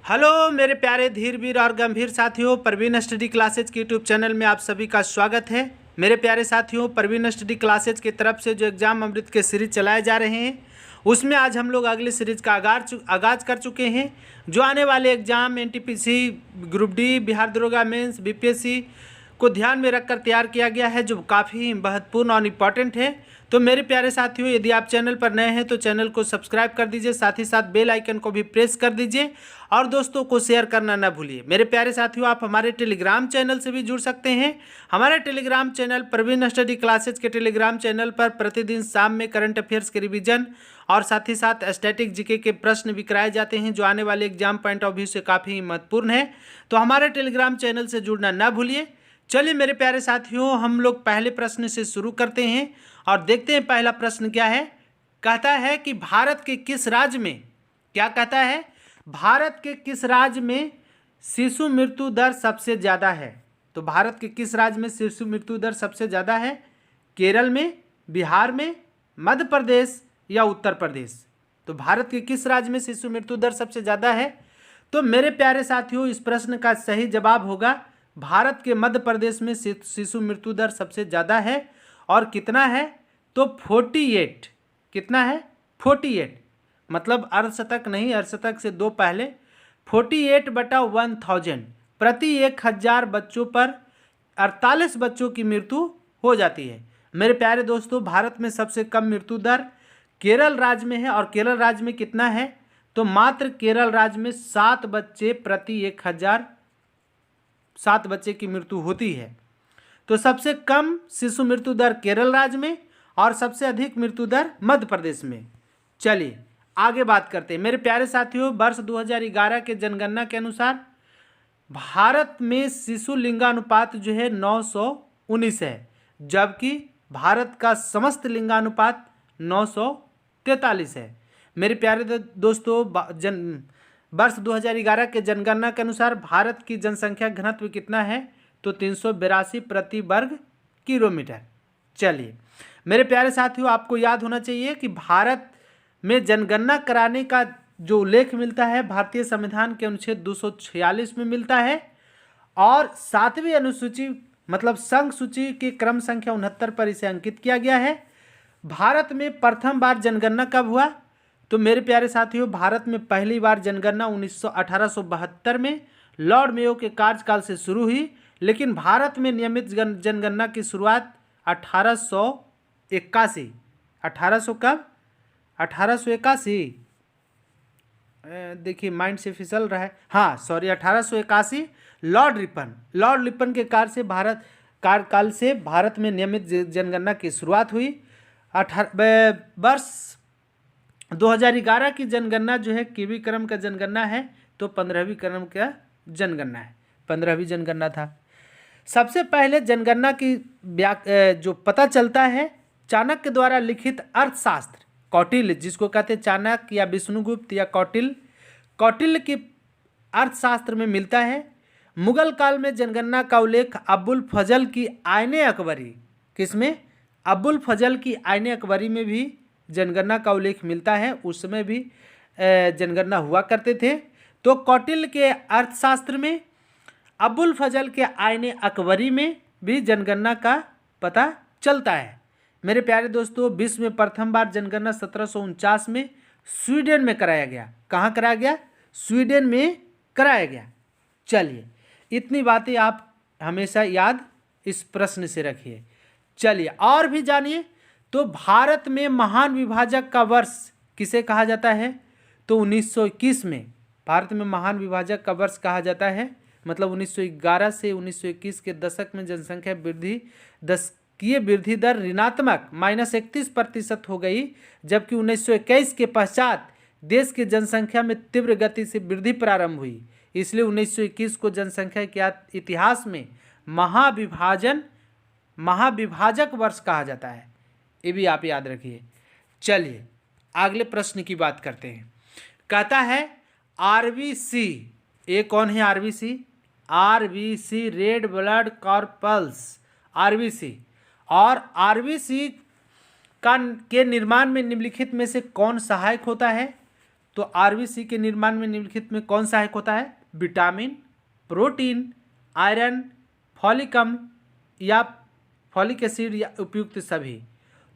Hello मेरे प्यारे धीरवीर और गंभीर साथियों, प्रवीण स्टडी क्लासेज के यूट्यूब चैनल में आप सभी का स्वागत है। मेरे प्यारे साथियों, प्रवीण स्टडी क्लासेज की तरफ से जो एग्जाम अमृत के सीरीज चलाए जा रहे हैं उसमें आज हम लोग अगले सीरीज का आगाज कर चुके हैं। जो आने वाले exam NTPC, group D, Bihar दरोगा मेंस, बीपीएससी को ध्यान में रखकर तैयार किया गया है, जो काफ़ी महत्वपूर्ण और इम्पॉर्टेंट है। तो मेरे प्यारे साथियों, यदि आप चैनल पर नए हैं तो चैनल को सब्सक्राइब कर दीजिए, साथ ही साथ बेल आइकन को भी प्रेस कर दीजिए और दोस्तों को शेयर करना ना भूलिए। मेरे प्यारे साथियों, आप हमारे टेलीग्राम चैनल से भी जुड़ सकते हैं। हमारे Telegram channel Praveen study classes के टेलीग्राम चैनल पर प्रतिदिन शाम में करंट अफेयर्स के रिवीजन और साथ ही साथ स्टैटिक जीके के प्रश्न भी कराए जाते हैं, जो आने वाले एग्जाम पॉइंट ऑफ व्यू से काफ़ी महत्वपूर्ण है। तो हमारे टेलीग्राम चैनल से जुड़ना ना भूलिए। चलिए मेरे प्यारे साथियों, हम लोग पहले प्रश्न से शुरू करते हैं और देखते हैं पहला प्रश्न क्या है। कहता है कि भारत के किस राज्य में, क्या कहता है, भारत के किस राज्य में शिशु मृत्यु दर सबसे ज़्यादा है। तो भारत के किस राज्य में शिशु मृत्यु दर सबसे ज़्यादा है? केरल में, बिहार में, मध्य प्रदेश या उत्तर प्रदेश। तो भारत के किस राज्य में शिशु मृत्यु दर सबसे ज़्यादा है? तो मेरे प्यारे साथियों, इस प्रश्न का सही जवाब होगा भारत के मध्य प्रदेश में शिशु मृत्यु दर सबसे ज़्यादा है। और कितना है? तो 48। कितना है? 48, मतलब अर्धशतक नहीं, अर्धशतक से दो पहले। 48/1000 प्रति 1000 बच्चों पर 48 बच्चों की मृत्यु हो जाती है। मेरे प्यारे दोस्तों, भारत में सबसे कम मृत्यु दर केरल राज्य में है। और केरल राज्य में कितना है? तो मात्र केरल राज्य में 7 बच्चे प्रति 1000, 7 बच्चे की मृत्यु होती है। तो सबसे कम शिशु मृत्यु दर केरल राज्य में और सबसे अधिक मृत्यु दर मध्य प्रदेश में। चलिए आगे बात करते हैं। मेरे प्यारे साथियों, वर्ष 2011 के जनगणना के अनुसार भारत में शिशु लिंगानुपात जो है 919 है, जबकि भारत का समस्त लिंगानुपात 943 है। मेरे प्यारे दोस्तों, वर्ष 2011 के जनगणना के अनुसार भारत की जनसंख्या घनत्व कितना है? तो 382 प्रति वर्ग किलोमीटर। चलिए मेरे प्यारे साथियों, आपको याद होना चाहिए कि भारत में जनगणना कराने का जो उल्लेख मिलता है भारतीय संविधान के अनुच्छेद 246 में मिलता है। और 7वीं अनुसूची मतलब संघ सूची के क्रम संख्या 69 पर इसे अंकित किया गया है। भारत में प्रथम बार जनगणना कब हुआ? तो मेरे प्यारे साथियों, भारत में पहली बार जनगणना 1872 में लॉर्ड मेयो के कार्यकाल से शुरू हुई, लेकिन भारत में नियमित जनगणना की शुरुआत 1881। 1800 कब? 1881। देखिए माइंड से फिसल रहा है। हाँ सॉरी, 1881 लॉर्ड रिपन के कार्यकाल से भारत में नियमित जनगणना की शुरुआत हुई। वर्ष 2011 की जनगणना जो है किवी क्रम का जनगणना है, तो 15वीं क्रम का जनगणना है, 15वीं जनगणना था। सबसे पहले जनगणना की जो पता चलता है चाणक्य द्वारा लिखित अर्थशास्त्र, कौटिल्य जिसको कहते हैं, चाणक्य या विष्णुगुप्त या कौटिल्य की अर्थशास्त्र में मिलता है। मुगल काल में जनगणना का उल्लेख अबुल फजल की आईने अकबरी, किसमें? अबुल फजल की आईने अकबरी में भी जनगणना का उल्लेख मिलता है। उस समय भी जनगणना हुआ करते थे। तो कौटिल्य के अर्थशास्त्र में, अबुल फजल के आईने अकबरी में भी जनगणना का पता चलता है। मेरे प्यारे दोस्तों, विश्व में प्रथम बार जनगणना 1749 में स्वीडन में कराया गया। कहाँ कराया गया? स्वीडन में कराया गया। चलिए इतनी बातें आप हमेशा याद इस प्रश्न से रखिए। चलिए और भी जानिए। तो भारत में महान विभाजक का वर्ष किसे कहा जाता है? तो 1921 में भारत में महान विभाजक का वर्ष कहा जाता है। मतलब 1911 से 1921 के दशक में जनसंख्या वृद्धि दर ऋणात्मक -31% हो गई, जबकि 1921 के पश्चात देश की जनसंख्या में तीव्र गति से वृद्धि प्रारंभ हुई। इसलिए 1921 को जनसंख्या के इतिहास में महाविभाजक वर्ष कहा जाता है। ये भी आप याद रखिए। चलिए अगले प्रश्न की बात करते हैं। कहता है आरबीसी, ये कौन है RBC? RBC red blood कॉर्पल्स, RBC. और आरबीसी के निर्माण में निम्नलिखित में से कौन सहायक होता है? तो आरबीसी के निर्माण में निम्नलिखित में कौन सहायक होता है? विटामिन, प्रोटीन, आयरन, फॉलिक अम्ल या फॉलिक एसिड या उपयुक्त सभी।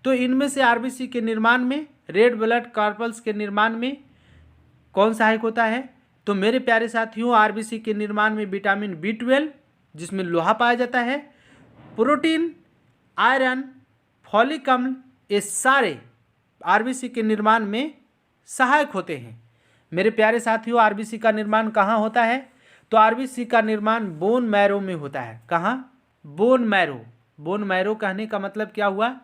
तो इनमें से आरबीसी के निर्माण में, रेड ब्लड कॉर्पल्स के निर्माण में कौन सहायक होता है? तो मेरे प्यारे साथियों, आरबीसी के निर्माण में विटामिन B12 जिसमें लोहा पाया जाता है, प्रोटीन, आयरन, फॉलिक अम्ल, ये सारे आरबीसी के निर्माण में सहायक होते हैं। मेरे प्यारे साथियों, आरबीसी का निर्माण कहाँ होता है? तो आरबीसी का निर्माण बोन मैरो में होता है। कहाँ? Bone marrow. बोन मैरो कहने का मतलब क्या हुआ?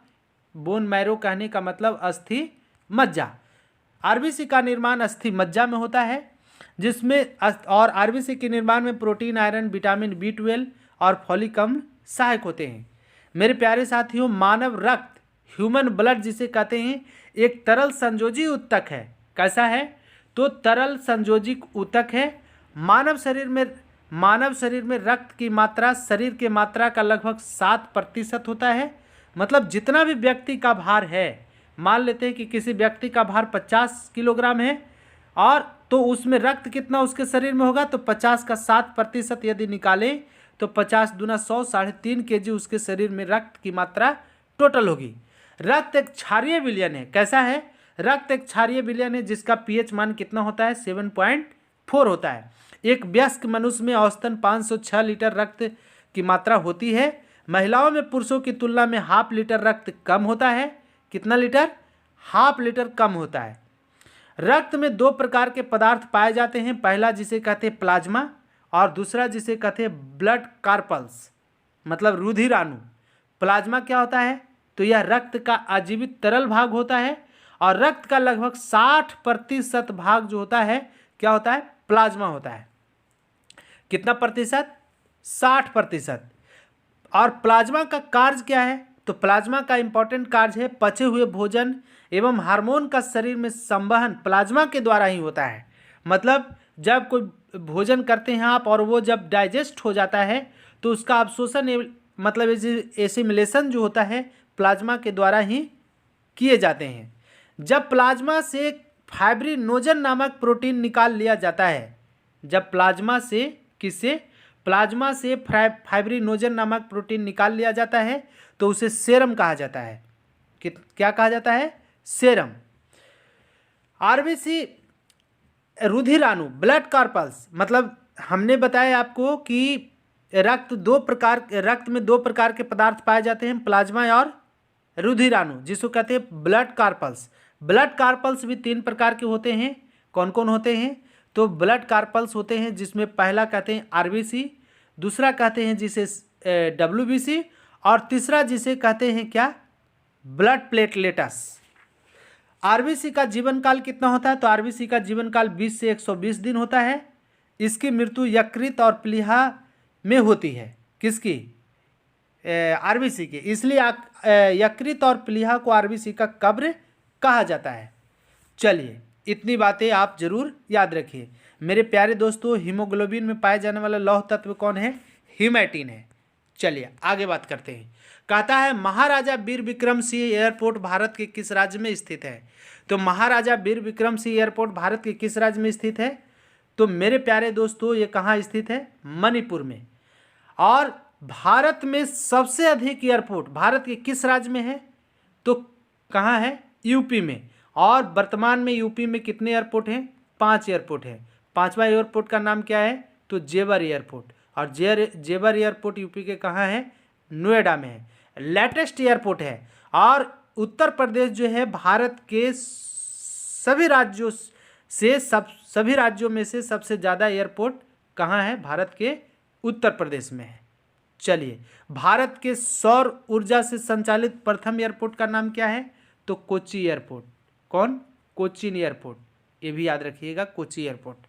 बोन मैरो कहने का मतलब अस्थि मज्जा। आरबीसी का निर्माण अस्थि मज्जा में होता है, जिसमें और आरबीसी के निर्माण में प्रोटीन, आयरन, विटामिन B12 और फॉलिक अम्ल सहायक होते हैं। मेरे प्यारे साथियों, मानव रक्त, ह्यूमन ब्लड जिसे कहते हैं, एक तरल संयोजी ऊतक है। कैसा है? तो तरल संयोजी ऊतक है। मानव शरीर में रक्त की मात्रा शरीर के मात्रा का लगभग 7% होता है। मतलब जितना भी व्यक्ति का भार है, मान लेते हैं कि किसी व्यक्ति का भार 50 किलोग्राम है, और तो उसमें रक्त कितना उसके शरीर में होगा? तो 50 का 7% यदि निकालें तो 50 दूना 100, 3.5 kg उसके शरीर में रक्त की मात्रा टोटल होगी। रक्त एक क्षारीय विलयन है। कैसा है? रक्त एक क्षारीय विलयन है जिसका पीएच मान कितना होता है? 7.4 होता है। एक वयस्क मनुष्य में औसतन 506 लीटर रक्त की मात्रा होती है। महिलाओं में पुरुषों की तुलना में 1/2 लीटर रक्त कम होता है। कितना लीटर? 1/2 लीटर कम होता है। रक्त में 2 प्रकार के पदार्थ पाए जाते हैं। पहला जिसे कहते हैं प्लाज्मा, और दूसरा जिसे कहते हैं ब्लड कार्पल्स, मतलब रुधिराणु। प्लाज्मा क्या होता है? तो यह रक्त का आजीवित तरल भाग होता है, और रक्त का लगभग 60% भाग जो होता है क्या होता है? प्लाज्मा होता है। कितना प्रतिशत? 60%। और प्लाज्मा का कार्य क्या है? तो प्लाज्मा का इंपॉर्टेंट कार्य है पचे हुए भोजन एवं हार्मोन का शरीर में संवहन प्लाज्मा के द्वारा ही होता है। मतलब जब कोई भोजन करते हैं आप और वो जब डाइजेस्ट हो जाता है तो उसका अवशोषण मतलब एसिमिलेशन जो होता है प्लाज्मा के द्वारा ही किए जाते हैं। जब प्लाज्मा से फाइब्रिनोजन नामक प्रोटीन निकाल लिया जाता है, जब प्लाज्मा से प्लाज्मा से फाइब्रिनोजन नामक प्रोटीन निकाल लिया जाता है तो उसे सेरम कहा जाता है। क्या कहा जाता है? सेरम। आरबीसी रुधिराणु, ब्लड कार्पल्स, मतलब हमने बताया आपको कि रक्त में 2 प्रकार के पदार्थ पाए जाते हैं, प्लाज्मा और रुधिराणु, जिसको कहते हैं ब्लड कार्पल्स। ब्लड कार्पल्स भी 3 प्रकार के होते हैं। कौन कौन होते हैं? तो ब्लड कार्पल्स होते हैं जिसमें पहला कहते हैं आरबीसी, दूसरा कहते हैं जिसे WBC, और तीसरा जिसे कहते हैं क्या? Blood platelets. आरबीसी का जीवन काल कितना होता है? तो आरबीसी का जीवन काल 20 से 120 दिन होता है। इसकी मृत्यु यकृत और प्लीहा में होती है। किसकी? आरबीसी की। इसलिए यकृत और प्लीहा को आरबीसी का कब्र कहा जाता है। चलिए, इतनी बातें आप जरूर याद रखिए। मेरे प्यारे दोस्तों, हीमोग्लोबिन में पाए जाने वाला लौह तत्व कौन है? हीमैटिन है। चलिए आगे बात करते हैं। कहता है महाराजा वीर विक्रम सिंह एयरपोर्ट भारत के किस राज्य में स्थित है? तो महाराजा वीर विक्रम सिंह एयरपोर्ट भारत के किस राज्य में स्थित है? तो मेरे प्यारे दोस्तों, ये कहाँ स्थित है? मणिपुर में। और भारत में सबसे अधिक एयरपोर्ट भारत के किस राज्य में है? तो कहाँ है? यूपी में। और वर्तमान में यूपी में कितने एयरपोर्ट हैं? 5 एयरपोर्ट है। 5वां एयरपोर्ट का नाम क्या है? तो जेवर एयरपोर्ट। और जेवर एयरपोर्ट यूपी के कहाँ है? नोएडा में है। लेटेस्ट एयरपोर्ट है। और उत्तर प्रदेश जो है भारत के सभी राज्यों में से सबसे ज़्यादा एयरपोर्ट कहाँ है? भारत के उत्तर प्रदेश में है। चलिए, भारत के सौर ऊर्जा से संचालित प्रथम एयरपोर्ट का नाम क्या है? तो कोच्चि एयरपोर्ट। कौन? कोच्चिन एयरपोर्ट। ये भी याद रखिएगा, कोच्चि एयरपोर्ट।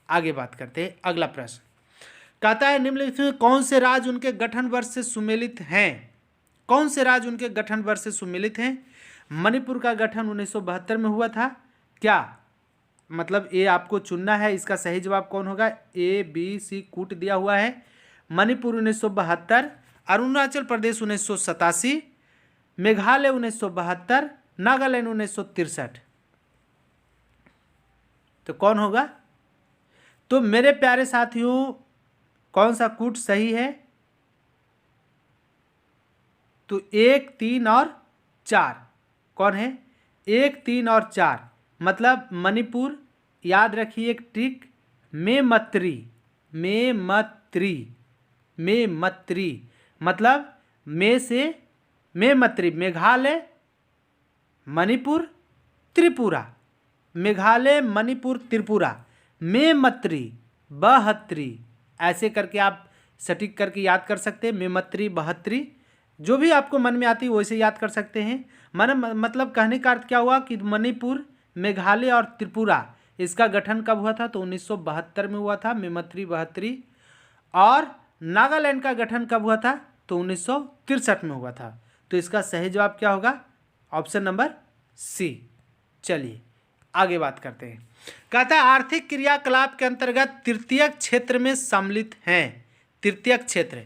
आगे बात करते हैं। अगला प्रश्न कहता है निम्नलिखित में कौन से राज्य उनके गठन वर्ष से सुमेलित हैं? कौन से राज्य उनके गठन वर्ष से सुमेलित हैं? मणिपुर का गठन 1972 में हुआ था। क्या मतलब ये आपको चुनना है, इसका सही जवाब कौन होगा? ABC कूट दिया हुआ है। मणिपुर 1972, अरुणाचल प्रदेश 1987, मेघालय 1972, नागालैंड 1963। तो कौन होगा? तो मेरे प्यारे साथियों कौन सा कूट सही है? तो 1, 3 और 4 कौन है? 1, 3 और 4 मतलब मणिपुर। याद रखिए एक ट्रिक, मेमत्री, मेमत्री, मेमत्री मतलब मे से मेमत्री, मेघालय, मणिपुर, त्रिपुरा, मेघालय, मणिपुर, त्रिपुरा, मेमत्री, बहत्तरी, ऐसे करके आप सटीक करके याद कर सकते हैं। मेमत्री, बहत्तरी, जो भी आपको मन में आती है वैसे याद कर सकते हैं। मतलब कहने का अर्थ क्या हुआ कि मणिपुर, मेघालय और त्रिपुरा, इसका गठन कब हुआ था? तो 1972 में हुआ था, मेमत्री, बहत्तरी। और नागालैंड का गठन कब हुआ था? तो 1963 में हुआ था। तो इसका सही जवाब क्या होगा? Option number C. चलिए आगे बात करते हैं। कहता है आर्थिक क्रियाकलाप के अंतर्गत तृतीयक क्षेत्र में सम्मिलित हैं। तृतीयक क्षेत्र,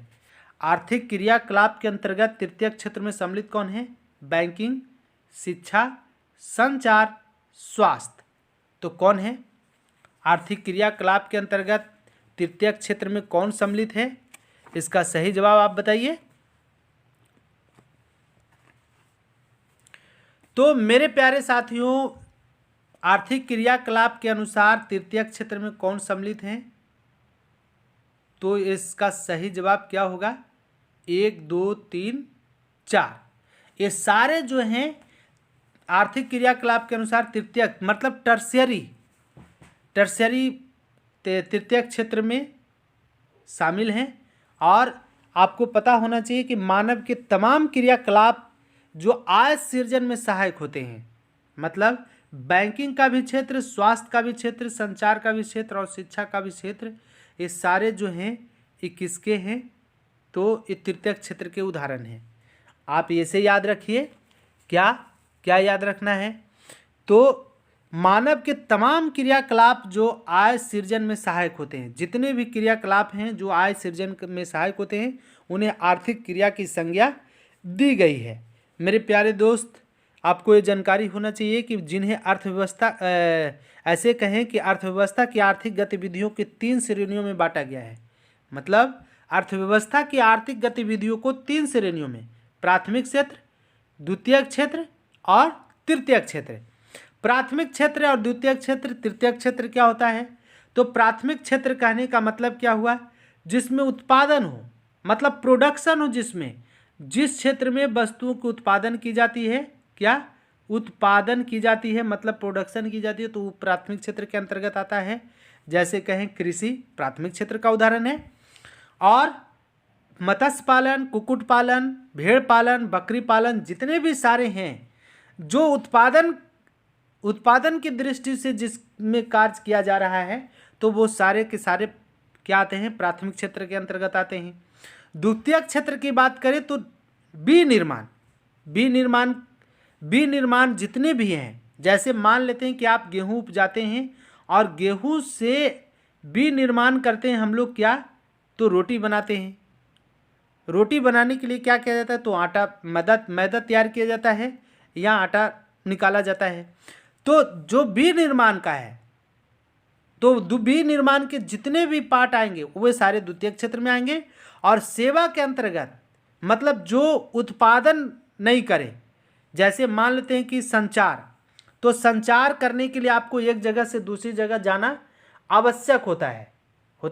आर्थिक क्रियाकलाप के अंतर्गत तृतीयक क्षेत्र में सम्मिलित कौन है? बैंकिंग, शिक्षा, संचार, स्वास्थ्य। तो कौन है? आर्थिक क्रियाकलाप के अंतर्गत तृतीयक क्षेत्र में कौन सम्मिलित है? इसका सही जवाब आप बताइए। तो मेरे प्यारे साथियों आर्थिक क्रियाकलाप के अनुसार तृतीयक क्षेत्र में कौन सम्मिलित हैं? तो इसका सही जवाब क्या होगा? 1, 2, 3, 4, ये सारे जो हैं आर्थिक क्रियाकलाप के अनुसार तृतीयक मतलब टर्शियरी तृतीयक क्षेत्र में शामिल हैं। और आपको पता होना चाहिए कि मानव के तमाम क्रियाकलाप जो आय सृजन में सहायक होते हैं, मतलब बैंकिंग का भी क्षेत्र, स्वास्थ्य का भी क्षेत्र, संचार का भी क्षेत्र और शिक्षा का भी क्षेत्र, ये सारे जो हैं ये किसके हैं? तो ये तृतीयक क्षेत्र के उदाहरण हैं। आप ऐसे याद रखिए। क्या क्या याद रखना है? तो मानव के तमाम क्रियाकलाप जो आय सृजन में सहायक होते हैं, जितने भी क्रियाकलाप हैं जो आय सृजन में सहायक होते हैं, उन्हें आर्थिक क्रिया की संज्ञा दी गई है। मेरे प्यारे दोस्त, आपको ये जानकारी होना चाहिए कि जिन्हें अर्थव्यवस्था ऐसे कहें कि अर्थव्यवस्था की आर्थिक गतिविधियों के 3 श्रेणियों में बांटा गया है। मतलब अर्थव्यवस्था की आर्थिक गतिविधियों को 3 श्रेणियों में, प्राथमिक क्षेत्र, द्वितीयक क्षेत्र और तृतीयक क्षेत्र। प्राथमिक क्षेत्र और द्वितीयक क्षेत्र, तृतीयक क्षेत्र क्या होता है? तो प्राथमिक क्षेत्र कहने का मतलब क्या हुआ? जिसमें उत्पादन हो, मतलब प्रोडक्शन हो, जिस क्षेत्र में वस्तुओं की उत्पादन की जाती है, क्या उत्पादन की जाती है मतलब प्रोडक्शन की जाती है, तो वो प्राथमिक क्षेत्र के अंतर्गत आता है। जैसे कहें कृषि प्राथमिक क्षेत्र का उदाहरण है। और मत्स्य पालन, कुक्कुट पालन, भेड़ पालन, बकरी पालन, जितने भी सारे हैं जो उत्पादन की दृष्टि से जिसमें कार्य किया जा रहा है, तो वो सारे के सारे क्या आते हैं? प्राथमिक क्षेत्र के अंतर्गत आते हैं। द्वितीयक क्षेत्र की बात करें तो विनिर्माण जितने भी हैं, जैसे मान लेते हैं कि आप गेहूं उपजाते हैं और गेहूं से विनिर्माण करते हैं हम लोग, क्या? तो रोटी बनाते हैं। रोटी बनाने के लिए क्या किया जाता है? तो आटा, मैदा तैयार किया जाता है या आटा निकाला जाता है। तो जो विनिर्माण का है, तो विनिर्माण के जितने भी पार्ट आएंगे वे सारे द्वितीयक क्षेत्र में आएंगे। और सेवा के अंतर्गत मतलब जो उत्पादन नहीं करे, जैसे मान लेते हैं कि संचार, तो संचार करने के लिए आपको एक जगह से दूसरी जगह जाना आवश्यक होता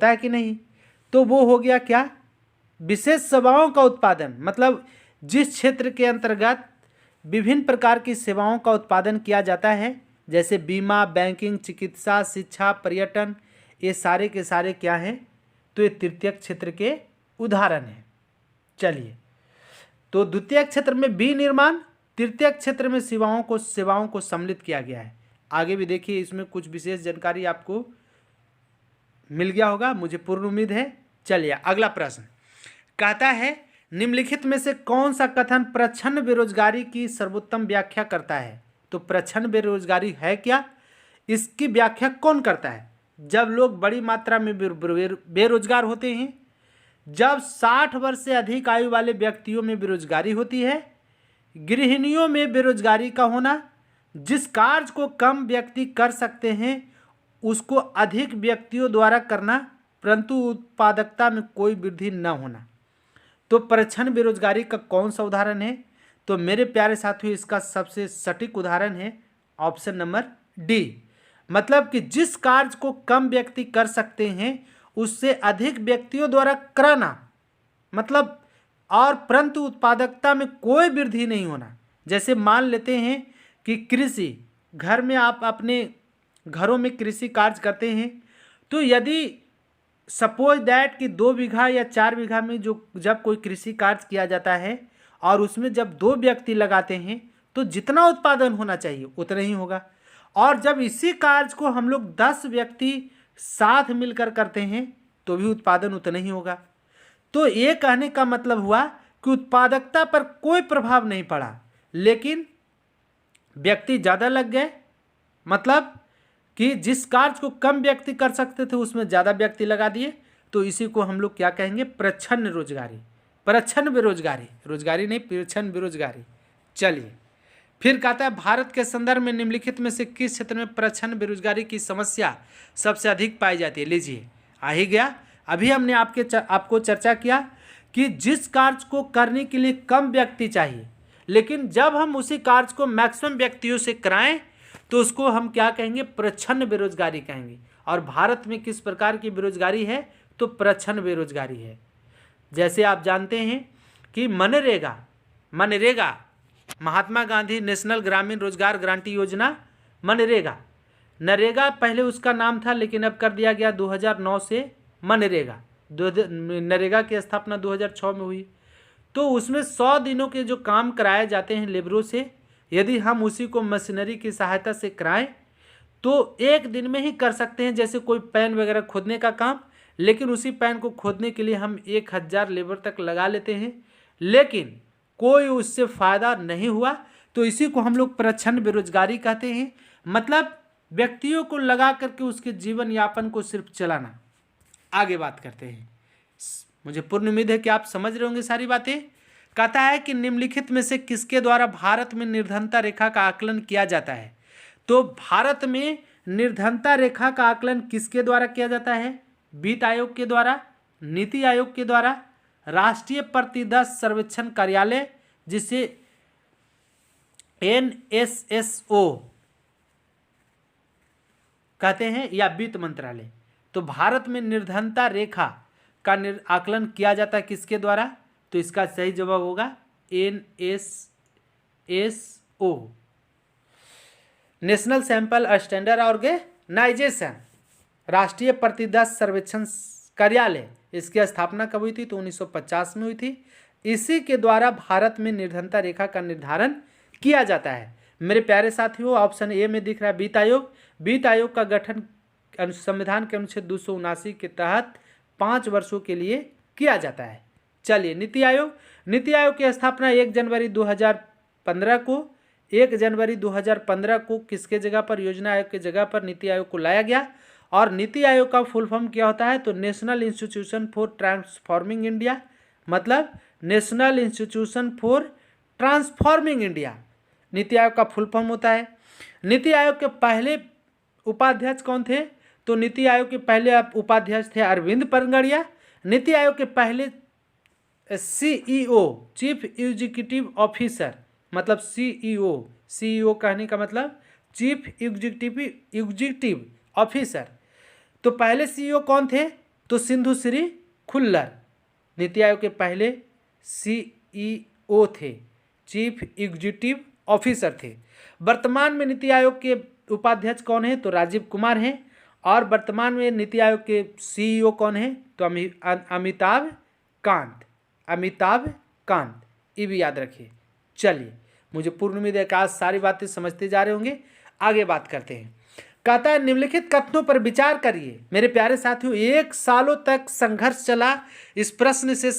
है कि नहीं? तो वो हो गया क्या? विशेष सेवाओं का उत्पादन, मतलब जिस क्षेत्र के अंतर्गत विभिन्न प्रकार की सेवाओं का उत्पादन किया जाता है, जैसे बीमा, बैंकिंग, चिकित्सा, शिक्षा, पर्यटन, ये सारे के सारे क्या हैं? तो ये तृतीयक क्षेत्र के उदाहरण हैं। चलिए, तो द्वितीयक क्षेत्र में विनिर्माण, तृतीयक क्षेत्र में सेवाओं को सम्मिलित किया गया है। आगे भी देखिए, इसमें कुछ विशेष जानकारी आपको मिल गया होगा, मुझे पूर्ण उम्मीद है। चलिए अगला प्रश्न कहता है निम्नलिखित में से कौन सा कथन प्रच्छन्न बेरोजगारी की सर्वोत्तम व्याख्या करता है? तो प्रच्छन्न बेरोजगारी है क्या? इसकी व्याख्या कौन करता है? जब लोग बड़ी मात्रा में बेरोजगार होते हैं, जब 60 वर्ष से अधिक आयु वाले व्यक्तियों में बेरोजगारी होती है, गृहिणियों में बेरोजगारी का होना, जिस कार्य को कम व्यक्ति कर सकते हैं उसको अधिक व्यक्तियों द्वारा करना परंतु उत्पादकता में कोई वृद्धि न होना। तो परिच्छन बेरोजगारी का कौन सा उदाहरण है? तो मेरे प्यारे साथियों इसका सबसे सटीक उदाहरण है ऑप्शन नंबर डी। मतलब कि जिस कार्य को कम व्यक्ति कर सकते हैं उससे अधिक व्यक्तियों द्वारा कराना, मतलब और परंतु उत्पादकता में कोई वृद्धि नहीं होना। जैसे मान लेते हैं कि कृषि, घर में आप अपने घरों में कृषि कार्य करते हैं, तो यदि सपोज दैट कि 2 बीघा या 4 बीघा में जब कोई कृषि कार्य किया जाता है और उसमें जब 2 व्यक्ति लगाते हैं तो जितना उत्पादन होना चाहिए उतना ही होगा। और जब इसी कार्य को हम लोग 10 व्यक्ति साथ मिलकर करते हैं तो भी उत्पादन उतना ही होगा। तो ये कहने का मतलब हुआ कि उत्पादकता पर कोई प्रभाव नहीं पड़ा, लेकिन व्यक्ति ज़्यादा लग गए, मतलब कि जिस कार्य को कम व्यक्ति कर सकते थे उसमें ज़्यादा व्यक्ति लगा दिए। तो इसी को हम लोग क्या कहेंगे? प्रच्छन्न रोजगारी, प्रच्छन्न बेरोजगारी, रोजगारी नहीं, प्रच्छन्न बेरोजगारी। चलिए फिर कहता है भारत के संदर्भ में निम्नलिखित में से किस क्षेत्र में प्रच्छन्न बेरोजगारी की समस्या सबसे अधिक पाई जाती है? लीजिए आ ही गया। अभी हमने आपको चर्चा किया कि जिस कार्य को करने के लिए कम व्यक्ति चाहिए, लेकिन जब हम उसी कार्य को मैक्सिमम व्यक्तियों से कराएं तो उसको हम क्या कहेंगे? प्रच्छन्न बेरोजगारी कहेंगे। और भारत में किस प्रकार की बेरोजगारी है? तो प्रच्छन्न बेरोजगारी है। जैसे आप जानते हैं कि मनरेगा महात्मा गांधी नेशनल ग्रामीण रोजगार गारंटी योजना, मनरेगा, नरेगा पहले उसका नाम था लेकिन अब कर दिया गया 2009 से मनरेगा। नरेगा की स्थापना 2006 में हुई। तो उसमें 100 दिनों के जो काम कराए जाते हैं लेबरों से, यदि हम उसी को मशीनरी की सहायता से कराएं तो 1 दिन में ही कर सकते हैं। जैसे कोई पैन वगैरह खोदने का काम, लेकिन उसी पैन को खोदने के लिए हम 1000 लेबर तक लगा लेते हैं, लेकिन कोई उससे फ़ायदा नहीं हुआ। तो इसी को हम लोग प्रच्छन्न बेरोजगारी कहते हैं। मतलब व्यक्तियों को लगा करके उसके जीवन यापन को सिर्फ चलाना। आगे बात करते हैं। मुझे पूर्ण उम्मीद है कि आप समझ रहे होंगे सारी बातें। कहता है कि निम्नलिखित में से किसके द्वारा भारत में निर्धनता रेखा का आकलन किया जाता है? तो भारत में निर्धनता रेखा का आकलन किसके द्वारा किया जाता है? वित्त आयोग के द्वारा, नीति आयोग के द्वारा, राष्ट्रीय प्रतिदर्श सर्वेक्षण कार्यालय जिसे NSSO कहते हैं, या वित्त मंत्रालय। तो भारत में निर्धनता रेखा का आकलन किया जाता है किसके द्वारा? तो इसका सही जवाब होगा NSSO, national sample standard organisation, राष्ट्रीय प्रतिदर्श सर्वेक्षण कार्यालय। इसकी स्थापना कब हुई थी? तो 1950 में हुई थी। इसी के द्वारा भारत में निर्धनता रेखा का निर्धारण किया जाता है। मेरे प्यारे साथियों, ऑप्शन ए में दिख रहा है वित्त आयोग। वित्त आयोग का गठन संविधान के अनुच्छेद 279 के तहत 5 वर्षों के लिए किया जाता है। चलिए नीति आयोग। नीति आयोग की स्थापना 1 जनवरी 2015 को 1 जनवरी 2015 को किसके जगह पर? योजना आयोग के जगह पर नीति आयोग को लाया गया। और नीति आयोग का फुल फॉर्म क्या होता है? तो national institution for transforming India, मतलब national institution for transforming India NITI Aayog का फुल फॉर्म होता है। नीति आयोग के पहले उपाध्यक्ष कौन थे? तो नीति आयोग के पहले उपाध्यक्ष थे अरविंद पंगड़िया। नीति आयोग के पहले CEO, चीफ एग्जीक्यूटिव ऑफिसर, मतलब CEO कहने का मतलब चीफ एग्जीक्यूटिव ऑफिसर। तो पहले CEO कौन थे? तो सिंधु श्री खुल्लर नीति आयोग के पहले CEO थे, चीफ एग्जीक्यूटिव ऑफिसर थे। वर्तमान में नीति आयोग के उपाध्यक्ष कौन है? तो राजीव कुमार हैं। और वर्तमान में नीति आयोग के CEO कौन है? तो अमिताभ कांत, ये भी याद रखिए। चलिए, मुझे पूर्ण उम्मीद है कि आज सारी बातें समझते जा रहे होंगे। आगे बात करते हैं। कहता है निम्नलिखित कथनों पर विचार करिए। मेरे प्यारे साथियों, 1 सालों तक संघर्ष चला, इस प्रश्न से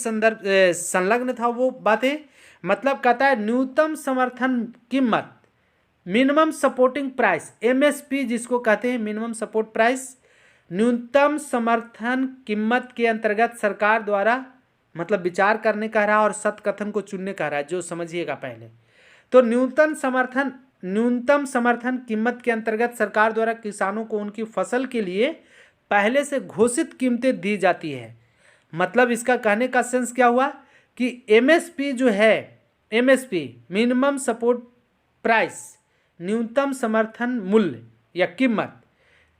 संलग्न था वो बातें। मतलब कहता है न्यूनतम समर्थन कीमत, मिनिमम सपोर्टिंग प्राइस, MSP जिसको कहते हैं, मिनिमम सपोर्ट प्राइस, न्यूनतम समर्थन कीमत के अंतर्गत सरकार द्वारा मतलब विचार करने कह रहा है और सत्य कथन को चुनने कह रहा है, जो समझिएगा पहले। तो न्यूनतम समर्थन न्यूनतम समर्थन कीमत के अंतर्गत सरकार द्वारा किसानों को उनकी फसल के लिए पहले से घोषित कीमतें दी जाती है। मतलब इसका कहने का सेंस क्या हुआ कि एमएसपी जो है, एमएसपी मिनिमम सपोर्ट प्राइस, न्यूनतम समर्थन मूल्य या कीमत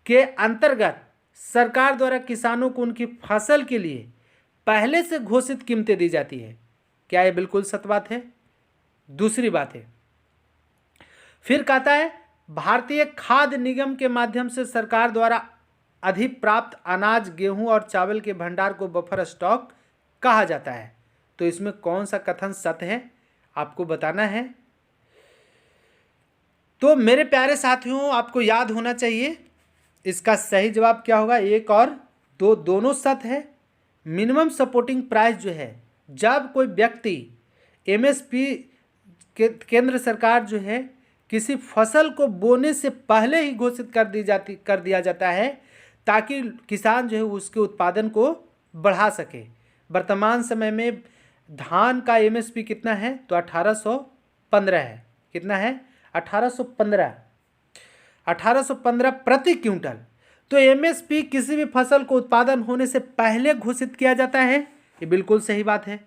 के अंतर्गत सरकार द्वारा किसानों को उनकी फसल के लिए पहले से घोषित कीमतें दी जाती है। क्या ये बिल्कुल सत्य बात है? दूसरी बात है, फिर कहता है भारतीय खाद्य निगम के माध्यम से सरकार द्वारा अधिप्राप्त अनाज, गेहूं और चावल के भंडार को बफर स्टॉक कहा जाता है। तो इसमें कौन सा कथन सत्य है आपको बताना है। तो मेरे प्यारे साथियों, आपको याद होना चाहिए इसका सही जवाब क्या होगा। 1 और 2 दोनों सत्य है। मिनिमम सपोर्टिंग प्राइस जो है, जब कोई व्यक्ति एमएसपी केंद्र सरकार जो है किसी फसल को बोने से पहले ही घोषित कर दिया जाता है ताकि किसान जो है उसके उत्पादन को बढ़ा सके। वर्तमान समय में धान का एमएसपी कितना है? तो 1815 है। कितना है? 1815 प्रति क्विंटल। तो एमएसपी किसी भी फसल को उत्पादन होने से पहले घोषित किया जाता है, ये बिल्कुल सही बात है।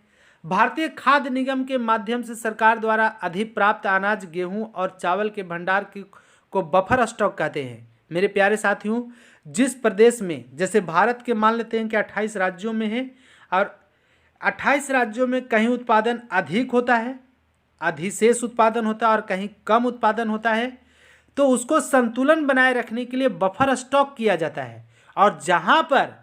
भारतीय खाद्य निगम के माध्यम से सरकार द्वारा अधिप्राप्त अनाज, गेहूं और चावल के भंडार को बफर स्टॉक कहते हैं। मेरे प्यारे साथियों, जिस प्रदेश में, जैसे भारत के मान लेते हैं कि 28 राज्यों में है और 28 राज्यों में कहीं उत्पादन अधिक होता है, अधिशेष उत्पादन होता है और कहीं कम उत्पादन होता है, तो उसको संतुलन बनाए रखने के लिए बफर स्टॉक किया जाता है। और जहाँ पर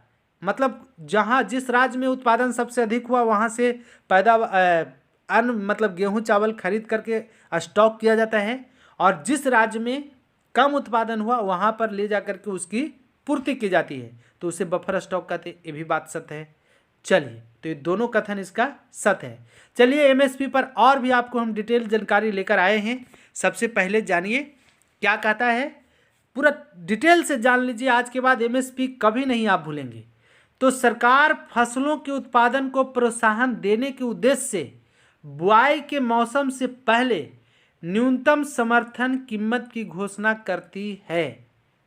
मतलब जहाँ जिस राज्य में उत्पादन सबसे अधिक हुआ वहाँ से अन्न मतलब गेहूं चावल खरीद करके स्टॉक किया जाता है, और जिस राज्य में कम उत्पादन हुआ वहाँ पर ले जा करके उसकी पूर्ति की जाती है, तो उसे बफर स्टॉक कहते हैं। ये भी बात सत्य है। चलिए, तो ये दोनों कथन इसका सत्य है। चलिए, एमएसपी पर और भी आपको हम डिटेल जानकारी लेकर आए हैं। सबसे पहले जानिए क्या कहता है, पूरा डिटेल से जान लीजिए। आज के बाद एमएसपी कभी नहीं आप भूलेंगे। तो सरकार फसलों के उत्पादन को प्रोत्साहन देने के उद्देश्य से बुआई के मौसम से पहले न्यूनतम समर्थन कीमत की घोषणा करती है।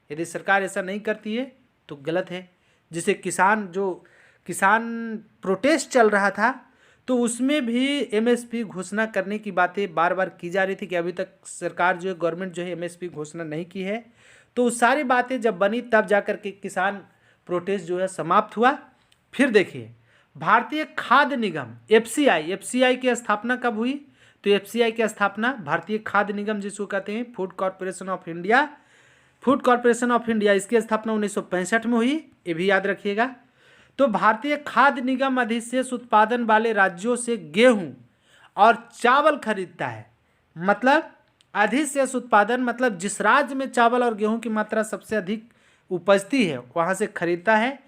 यदि सरकार ऐसा नहीं करती है तो गलत है। जिसे किसान प्रोटेस्ट चल रहा था, तो उसमें भी एमएसपी घोषणा करने की बातें बार बार की जा रही थी कि अभी तक सरकार जो है, गवर्नमेंट जो है, एमएसपी घोषणा नहीं की है। तो वो सारी बातें जब बनी तब जाकर के किसान प्रोटेस्ट जो है समाप्त हुआ। फिर देखिए, भारतीय खाद्य निगम एफसीआई की स्थापना कब हुई? तो एफसीआई की स्थापना, भारतीय खाद्य निगम जिसको कहते हैं फूड कॉर्पोरेशन ऑफ इंडिया, इसकी स्थापना 1965 में हुई। ये भी याद रखिएगा। तो भारतीय खाद्य निगम अधिशेष उत्पादन वाले राज्यों से गेहूं और चावल खरीदता है। मतलब अधिशेष उत्पादन मतलब जिस राज्य में चावल और गेहूं की मात्रा सबसे अधिक उपजती है वहां से खरीदता है।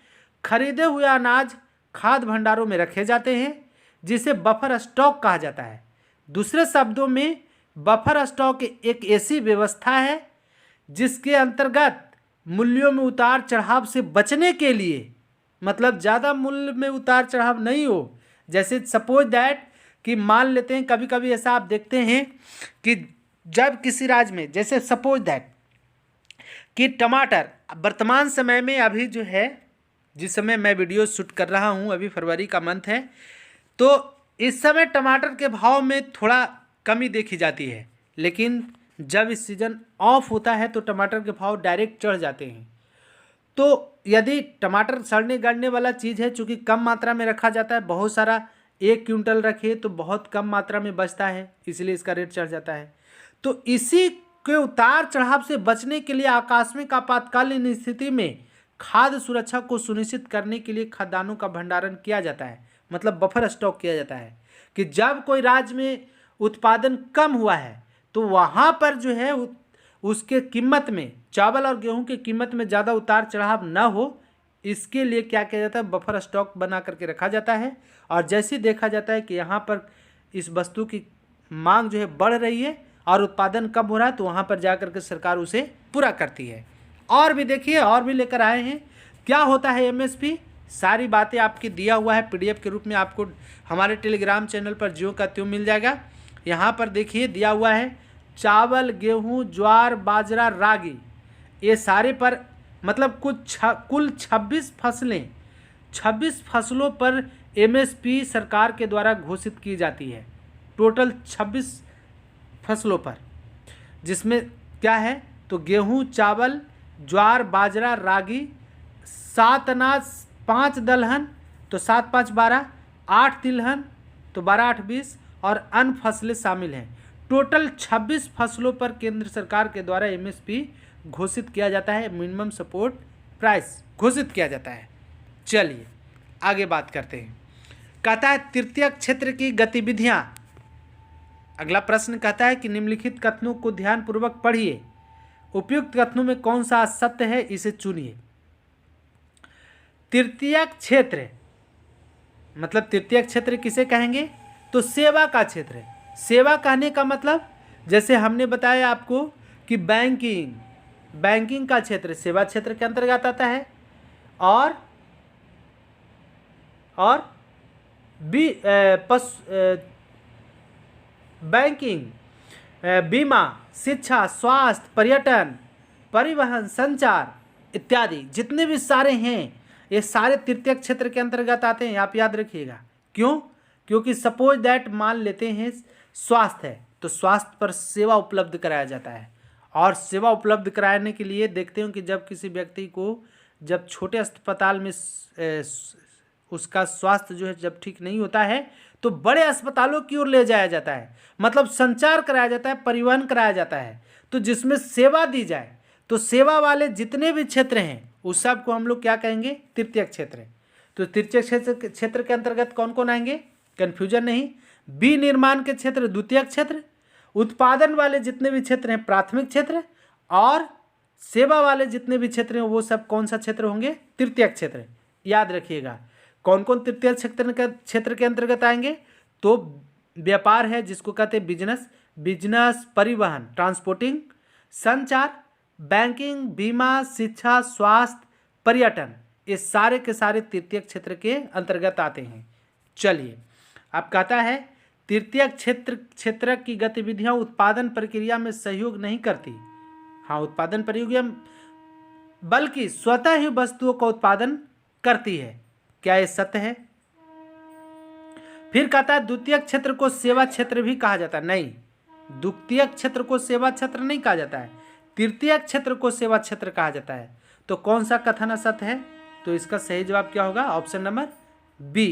खरीदे हुए अनाज खाद्य भंडारों में रखे जाते हैं, जिसे बफर स्टॉक कहा जाता है। दूसरे शब्दों में बफर स्टॉक एक ऐसी व्यवस्था है जिसके अंतर्गत मूल्यों में उतार चढ़ाव से बचने के लिए, मतलब ज़्यादा मूल्य में उतार चढ़ाव नहीं हो। जैसे सपोज दैट कि मान लेते हैं, कभी कभी ऐसा आप देखते हैं कि जब किसी राज्य में, जैसे सपोज दैट कि टमाटर वर्तमान समय में अभी जो है, जिस समय मैं वीडियो शूट कर रहा हूँ, अभी फरवरी का मंथ है, तो इस समय टमाटर के भाव में थोड़ा कमी देखी जाती है। लेकिन जब इस सीज़न ऑफ होता है तो टमाटर के भाव डायरेक्ट चढ़ जाते हैं। तो यदि टमाटर सड़ने गलने वाला चीज़ है, चूँकि कम मात्रा में रखा जाता है, बहुत सारा 1 क्विंटल रखे तो बहुत कम मात्रा में बचता है, इसलिए इसका रेट चढ़ जाता है। तो इसी के उतार चढ़ाव से बचने के लिए आकस्मिक आपातकालीन स्थिति में खाद्य सुरक्षा को सुनिश्चित करने के लिए खाद्यान्नों का भंडारण किया जाता है, मतलब बफर स्टॉक किया जाता है कि जब कोई राज्य में उत्पादन कम हुआ है तो वहाँ पर जो है उसके कीमत में, चावल और गेहूं की कीमत में ज़्यादा उतार चढ़ाव ना हो, इसके लिए क्या किया जाता है, बफर स्टॉक बना करके रखा जाता है। और जैसे देखा जाता है कि यहाँ पर इस वस्तु की मांग जो है बढ़ रही है और उत्पादन कम हो रहा है, तो वहाँ पर जा करके सरकार उसे पूरा करती है। और भी देखिए, और भी लेकर आए हैं क्या होता है एमएसपी। सारी बातें आपके दिया हुआ है पीडीएफ के रूप में, आपको हमारे टेलीग्राम चैनल पर ज्यों का त्यों मिल जाएगा। यहाँ पर देखिए दिया हुआ है चावल, गेहूं, ज्वार, बाजरा, रागी, ये सारे पर मतलब कुल 26 फसलें, 26 फसलों पर एमएसपी सरकार के द्वारा घोषित की जाती है। टोटल 26 फसलों पर, जिसमें क्या है तो गेहूं, चावल, ज्वार, बाजरा, रागी, 7 अनाज, 5 दलहन तो 7 5 12, 8 तिलहन तो 12 8 20 और अन्य फसलें शामिल हैं। टोटल 26 फसलों पर केंद्र सरकार के द्वारा एमएसपी घोषित किया जाता है, मिनिमम सपोर्ट प्राइस घोषित किया जाता है। चलिए आगे बात करते हैं। कहता है तृतीय क्षेत्र की गतिविधियां। अगला प्रश्न कहता है कि निम्नलिखित कथनों को ध्यानपूर्वक पढ़िए, उपयुक्त कथनों में कौन सा सत्य है इसे चुनिए। तृतीय क्षेत्र मतलब तृतीय क्षेत्र किसे कहेंगे तो सेवा का क्षेत्र है। सेवा कहने का मतलब जैसे हमने बताया आपको कि बैंकिंग का क्षेत्र सेवा क्षेत्र के अंतर्गत आता है, और बैंकिंग, बीमा, शिक्षा, स्वास्थ्य, पर्यटन, परिवहन, संचार इत्यादि जितने भी सारे हैं ये सारे तृतीय क्षेत्र के अंतर्गत आते हैं। आप याद रखिएगा। क्यों? क्योंकि सपोज दैट मान लेते हैं स्वास्थ्य है तो स्वास्थ्य पर सेवा उपलब्ध कराया जाता है, और सेवा उपलब्ध कराने के लिए देखते हो कि जब किसी व्यक्ति को जब छोटे अस्पताल में उसका स्वास्थ्य जो है जब ठीक नहीं होता है तो बड़े अस्पतालों की ओर ले जाया जाता है, मतलब संचार कराया जाता है, परिवहन कराया जाता है, तो जिसमें सेवा दी जाए। तो सेवा वाले जितने भी क्षेत्र हैं उस सब को हम लोग क्या कहेंगे तृतीय क्षेत्र। तो तृतीय क्षेत्र के अंतर्गत कौन कौन आएंगे, कन्फ्यूजन नहीं। बी निर्माण के क्षेत्र द्वितीय क्षेत्र, उत्पादन वाले जितने भी क्षेत्र हैं प्राथमिक क्षेत्र, और सेवा वाले जितने भी क्षेत्र हैं वो सब कौन सा क्षेत्र होंगे तृतीय क्षेत्र। याद रखिएगा कौन कौन तृतीय क्षेत्र के अंतर्गत आएंगे तो व्यापार है जिसको कहते हैं बिजनेस, परिवहन ट्रांसपोर्टिंग, संचार, बैंकिंग, बीमा, शिक्षा, स्वास्थ्य, पर्यटन, ये सारे के सारे तृतीय क्षेत्र के अंतर्गत आते हैं। चलिए अब कहता है तृतीय क्षेत्र की गतिविधियां उत्पादन प्रक्रिया में सहयोग नहीं करती। हाँ, उत्पादन प्रक्रिया बल्कि स्वतः ही वस्तुओं का उत्पादन करती है। क्या ये सत्य है? फिर कहता है द्वितीय क्षेत्र को सेवा क्षेत्र भी कहा जाता है। नहीं, द्वितीय क्षेत्र को सेवा क्षेत्र नहीं कहा जाता है, तृतीय क्षेत्र को सेवा क्षेत्र कहा जाता है। तो कौन सा कथन असत्य है? तो इसका सही जवाब क्या होगा? ऑप्शन नंबर बी,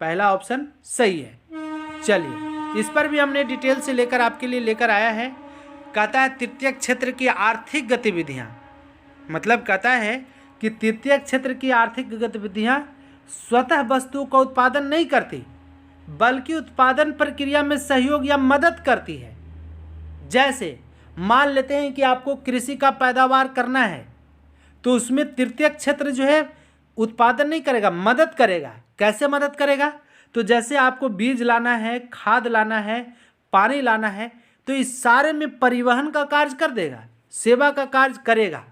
पहला ऑप्शन सही है। चलिए इस पर भी हमने डिटेल से लेकर आपके लिए लेकर आया है। कहता है तृतीय क्षेत्र की आर्थिक गतिविधियां, मतलब कहता है कि तृतीय क्षेत्र की आर्थिक गतिविधियां स्वतः वस्तुओं का उत्पादन नहीं करती बल्कि उत्पादन प्रक्रिया में सहयोग या मदद करती है। जैसे मान लेते हैं कि आपको कृषि का पैदावार करना है तो उसमें तृतीय क्षेत्र जो है उत्पादन नहीं करेगा, मदद करेगा। कैसे मदद करेगा? तो जैसे आपको बीज लाना है, खाद लाना है, पानी लाना है, तो इस सारे में परिवहन का कार्य कर देगा, सेवा का कार्य करेगा,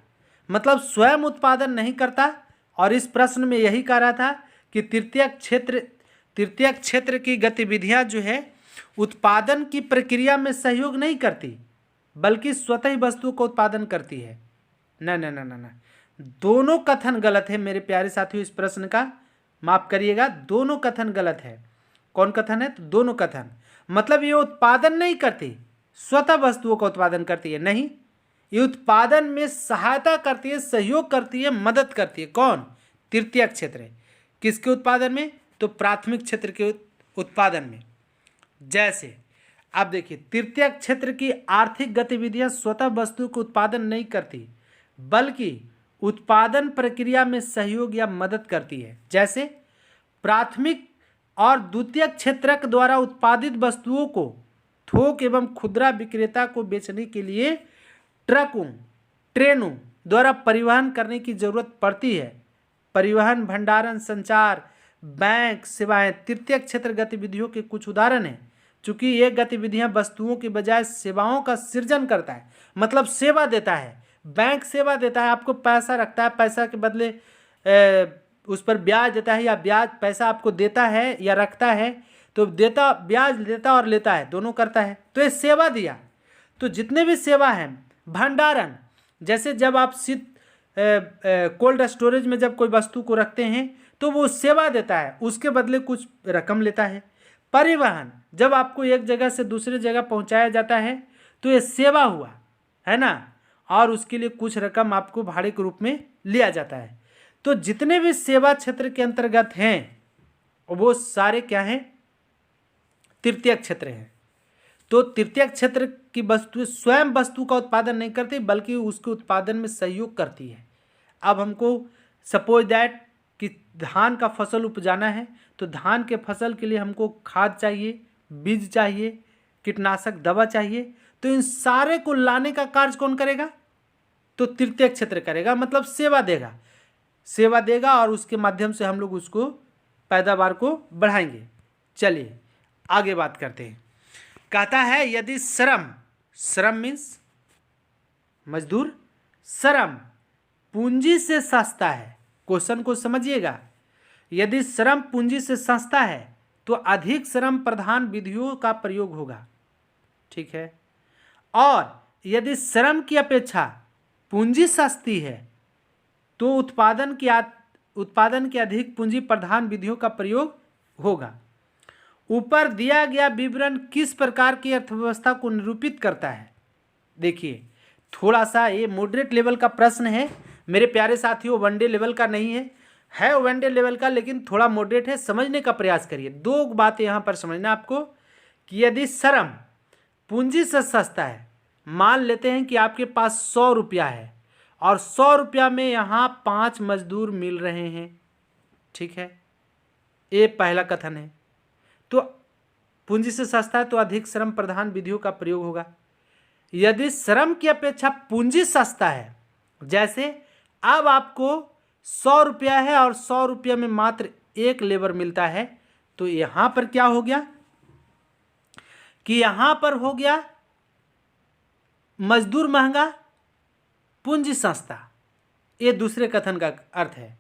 मतलब स्वयं उत्पादन नहीं करता। और इस प्रश्न में यही कह रहा था कि तृतीय क्षेत्र की गतिविधियां जो है उत्पादन की प्रक्रिया में सहयोग नहीं करती बल्कि स्वतः ही वस्तु को उत्पादन करती है। ना, दोनों कथन गलत है मेरे प्यारे साथियों। इस प्रश्न का माफ करिएगा, दोनों कथन गलत है। कौन कथन है? तो दोनों कथन, मतलब ये उत्पादन नहीं करती, स्वतः वस्तुओं का उत्पादन करती है। नहीं, ये उत्पादन में सहायता करती है, सहयोग करती है, मदद करती है। कौन? तृतीय क्षेत्र। किसके उत्पादन में? तो प्राथमिक क्षेत्र के उत्पादन में। जैसे अब देखिए तृतीय क्षेत्र की आर्थिक गतिविधियां स्वतः वस्तु को उत्पादन नहीं करती बल्कि उत्पादन प्रक्रिया में सहयोग या मदद करती है। जैसे प्राथमिक और द्वितीय क्षेत्रक द्वारा उत्पादित वस्तुओं को थोक एवं खुदरा विक्रेता को बेचने के लिए ट्रकों, ट्रेनों द्वारा परिवहन करने की जरूरत पड़ती है। परिवहन, भंडारण, संचार, बैंक सेवाएं तृतीय क्षेत्र गतिविधियों के कुछ उदाहरण हैं। चूंकि ये गतिविधियां वस्तुओं के बजाय सेवाओं का सृजन करता है, मतलब सेवा देता है। बैंक सेवा देता है, आपको पैसा रखता है, पैसा के बदले उस पर ब्याज देता है, या पैसा आपको देता है या रखता है, तो ब्याज देता और लेता है, दोनों करता है, तो ये सेवा दिया। तो जितने भी सेवा हैं, भंडारण, जैसे जब आप कोल्ड स्टोरेज में जब कोई वस्तु को रखते हैं तो वो सेवा देता है, उसके बदले कुछ रकम लेता है। परिवहन, जब आपको एक जगह से दूसरी जगह पहुंचाया जाता है तो ये सेवा हुआ, है ना, और उसके लिए कुछ रकम आपको भाड़े के रूप में लिया जाता है। तो जितने भी सेवा क्षेत्र के अंतर्गत हैं वो सारे क्या हैं, तृतीयक क्षेत्र हैं। तो तृतीयक क्षेत्र की वस्तु स्वयं वस्तु का उत्पादन नहीं करती बल्कि उसके उत्पादन में सहयोग करती है। अब हमको सपोज दैट कि धान का फसल उपजाना है तो धान के फसल के लिए हमको खाद चाहिए, बीज चाहिए, कीटनाशक दवा चाहिए, तो इन सारे को लाने का कार्य कौन करेगा, तो तृतीयक क्षेत्र करेगा, मतलब सेवा देगा और उसके माध्यम से हम लोग उसको पैदावार को बढ़ाएंगे। चलिए आगे बात करते हैं। कहता है यदि श्रम मीन्स मजदूर, श्रम पूंजी से सस्ता है, क्वेश्चन को समझिएगा, यदि श्रम पूंजी से सस्ता है तो अधिक श्रम प्रधान विधियों का प्रयोग होगा, ठीक है, और यदि श्रम की अपेक्षा पूंजी सस्ती है तो उत्पादन की अधिक पूंजी प्रधान विधियों का प्रयोग होगा। ऊपर दिया गया विवरण किस प्रकार की अर्थव्यवस्था को निरूपित करता है। देखिए थोड़ा सा ये मॉडरेट लेवल का प्रश्न है मेरे प्यारे साथियों, वनडे लेवल का नहीं है वनडे लेवल का, लेकिन थोड़ा मॉडरेट है, समझने का प्रयास करिए। दो बातें यहाँ पर समझना आपको कि यदि श्रम पूंजी से सस्ता है, मान लेते हैं कि आपके पास 100 रुपया है और 100 रुपया में यहाँ 5 मजदूर मिल रहे हैं, ठीक है, ये पहला कथन है। तो पूंजी से सस्ता है तो अधिक श्रम प्रधान विधियों का प्रयोग होगा। यदि श्रम की अपेक्षा पूंजी सस्ता है, जैसे अब आपको 100 रुपया है और 100 रुपया में मात्र एक लेबर मिलता है, तो यहाँ पर क्या हो गया कि यहाँ पर हो गया मजदूर महंगा, पूंजी सस्ता, ये दूसरे कथन का अर्थ है।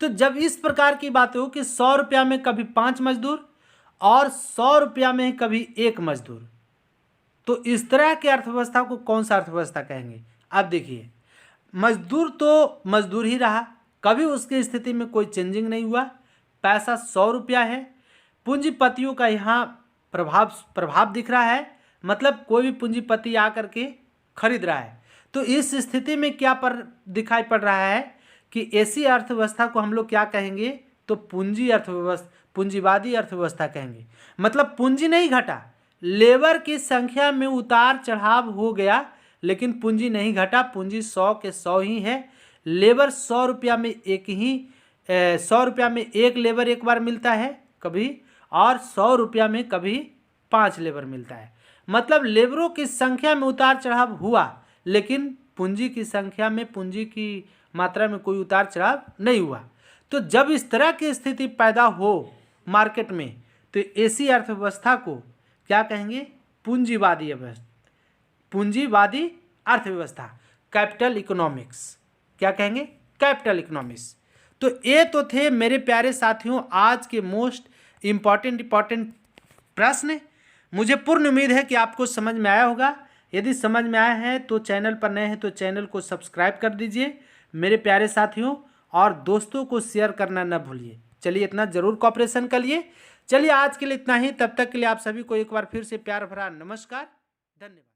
तो जब इस प्रकार की बात हो कि 100 रुपया में कभी 5 मजदूर और 100 रुपया में कभी एक मजदूर, तो इस तरह की अर्थव्यवस्था को कौन सा अर्थव्यवस्था कहेंगे। अब देखिए मजदूर तो मजदूर ही रहा, कभी उसकी स्थिति में कोई चेंजिंग नहीं हुआ, पैसा 100 रुपया है, पूंजीपतियों का यहाँ प्रभाव दिख रहा है, मतलब कोई भी पूंजीपति आकर के खरीद रहा है। तो इस स्थिति में क्या दिखाई पड़ रहा है कि ऐसी अर्थव्यवस्था को हम लोग क्या कहेंगे, तो पूंजीवादी अर्थव्यवस्था कहेंगे। मतलब पूंजी नहीं घटा, लेबर की संख्या में उतार चढ़ाव हो गया लेकिन पूंजी नहीं घटा, पूंजी 100 के 100 ही है। लेबर 100 रुपया में 100 रुपया में एक लेबर एक बार मिलता है कभी, और 100 रुपया में कभी 5 लेबर मिलता है। मतलब लेबरों की संख्या में उतार चढ़ाव हुआ लेकिन पूंजी की संख्या में, पूंजी की मात्रा में कोई उतार चढ़ाव नहीं हुआ। तो जब इस तरह की स्थिति पैदा हो मार्केट में तो ऐसी अर्थव्यवस्था को क्या कहेंगे, पूंजीवादी अर्थव्यवस्था, कैपिटल इकोनॉमिक्स। क्या कहेंगे, कैपिटल इकोनॉमिक्स। तो ये तो थे मेरे प्यारे साथियों आज के मोस्ट इम्पॉर्टेंट प्रश्न। मुझे पूर्ण उम्मीद है कि आपको समझ में आया होगा। यदि समझ में आया है तो चैनल पर नए हैं तो चैनल को सब्सक्राइब कर दीजिए मेरे प्यारे साथियों, और दोस्तों को शेयर करना न भूलिए। चलिए इतना ज़रूर कॉपरेशन करिए। चलिए आज के लिए इतना ही, तब तक के लिए आप सभी को एक बार फिर से प्यार भरा नमस्कार, धन्यवाद।